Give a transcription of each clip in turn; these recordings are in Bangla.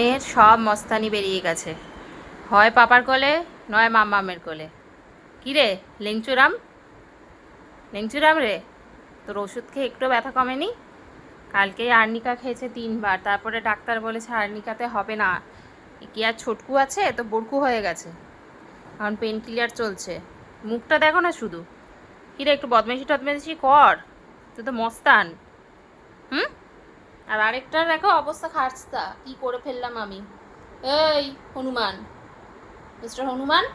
এর সব মস্তানি বেরিয়ে গেছে, হয় পাপার কোলে নয় মাম্মামের কোলে। কী রে লেংচুরাম, লেংচুরাম রে, তোর ওষুধ খেয়ে একটু ব্যথা কমেনি? কালকেই আর্নিকা খেয়েছে 3 বার, তারপরে ডাক্তার বলেছে আর্নিকাতে হবে না, কি আর ছোটকু আছে তো বরকু হয়ে গেছে, এখন পেন কিলার চলছে। মুখটা দেখো না শুধু। কী রে একটু বদমেশি টদমেশি কর, তুই তো মস্তান। হুম, আর আরেকটার দেখো অবস্থা খার্স্তা, কি করে ফেললাম আমি। এই হনুমান, মিস্টার হনুমান,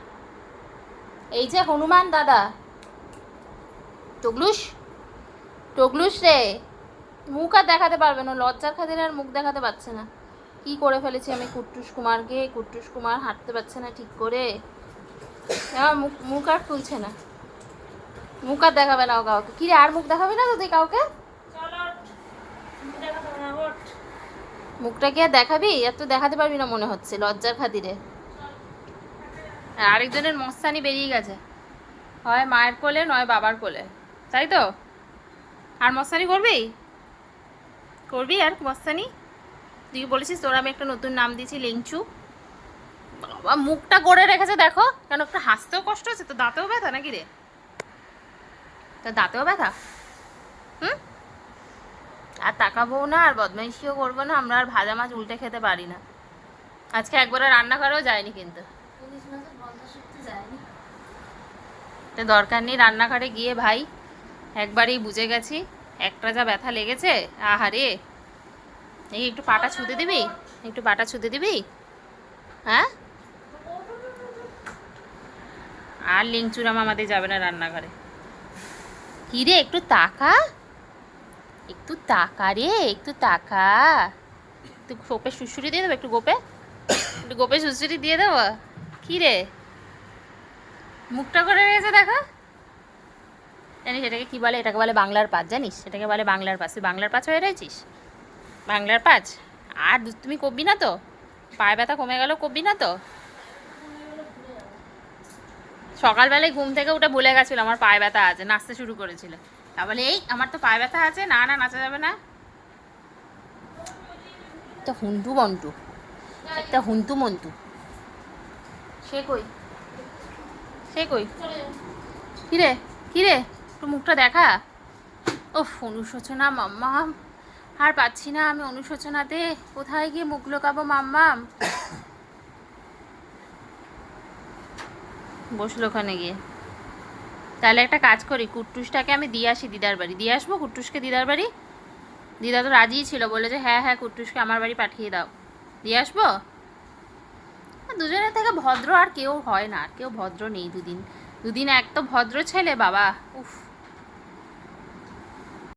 এই যে হনুমান দাদা, টগলুস, টগলুস রে, মুখ আর দেখাতে পারবে না, লজ্জার খাতিরে আর মুখ দেখাতে পারছে না। কি করে ফেলেছি আমি কুট্টুস কুমারকে, কুট্টুস কুমার হাঁটতে পারছে না ঠিক করে, আমার মুখ মুখ আর খুলছে না, মুখ আর দেখাবে না ও কাউকে। কি রে আর মুখ দেখাবে না তো তুই কাউকে? মুখটা কি আর দেখাবি? এত দেখাতে পারবি না মনে হচ্ছে লজ্জার খাতিরে। আরেকজনের মস্তানি বেরিয়ে গেছে, হয় মায়ের কোলে নয় বাবার কোলে, তাই তো? আর মস্তানি করবি, করবি আর মস্তানি? তুই বলেছিস তোর আমি একটা নতুন নাম দিয়েছি লেংচু। বাবা মুখটা করে রেখেছে দেখো, কেন একটু হাসতেও কষ্ট হচ্ছে, তো দাঁতেও ব্যথা নাকি রে? তোর দাঁতেও ব্যথা? হুম, আর তাকাবো না আর বদমাইশিও করবো না, আমরা আর ভাজা মাছ উল্টে খেতে পারি না। আজকে একবারে রান্নাঘরেও যায়নি কিন্তু, তো দরকার নেই রান্নাঘরে গিয়ে ভাই, একবারেই বুঝে গেছি একটা যা ব্যথা লেগেছে। আহারে, এই একটু পাটা ছুঁতে দিবি, একটু পাটা ছুঁতে দিবি। হ্যাঁ, আর লিংচুরাম আমাদের যাবে না রান্নাঘরে। কি রে একটু তাকা, একটু তাকা রে, একটু তাকা। একটু গোপে শুশুরি দিয়ে দেবো, একটু গোপে, একটু গোপে শুশুরি দিয়ে দেবো। কি রে মুখটা করে রয়েছে দেখো। জানিস এটাকে কি বলে? এটাকে বলে বাংলার পাঁচ, জানিস এটাকে বলে বাংলার পাঁচ। তুই বাংলার পাঁচ হয়ে রয়েছিস, বাংলার পাঁচ। আর তুমি করবি না তো? পায়ে ব্যথা কমে গেল, করবি না তো? সকালবেলায় ঘুম থেকে উঠে ভুলে গেছিল আমার পায়ে ব্যথা আছে, নাচতে শুরু করেছিল, তাহলে এই আমার তো পায়ে ব্যথা আছে, না না নাচা যাবে না। একটা হুন্টু বন্টু, একটা হুন্টু মন্টু। সে কই, সে কই? কিরে, কিরে একটু মুখটা দেখা। ওফ অনুশোচনা মাম্মাম, আর পাচ্ছি না আমি অনুশোচনাতে, কোথায় গিয়ে মুখ লোকাবো মাম্মাম। বসলো ওখানে গিয়ে। তাহলে একটা কাজ করি, কুট্টুসটাকে আমি দিয়ে আসি দিদার বাড়ি, দিয়ে আসবো কুট্টুসকে দিদার বাড়ি। দিদা তো রাজিই ছিল, বলে যে হ্যাঁ হ্যাঁ কুট্টুসকে আমার বাড়ি পাঠিয়ে দাও, দিয়ে আসবো। দুজনের থেকে ভদ্র আর কেউ হয় না, আর কেউ ভদ্র নেই। দুদিন দুদিন এক তো ভদ্র ছেলে বাবা, উফ।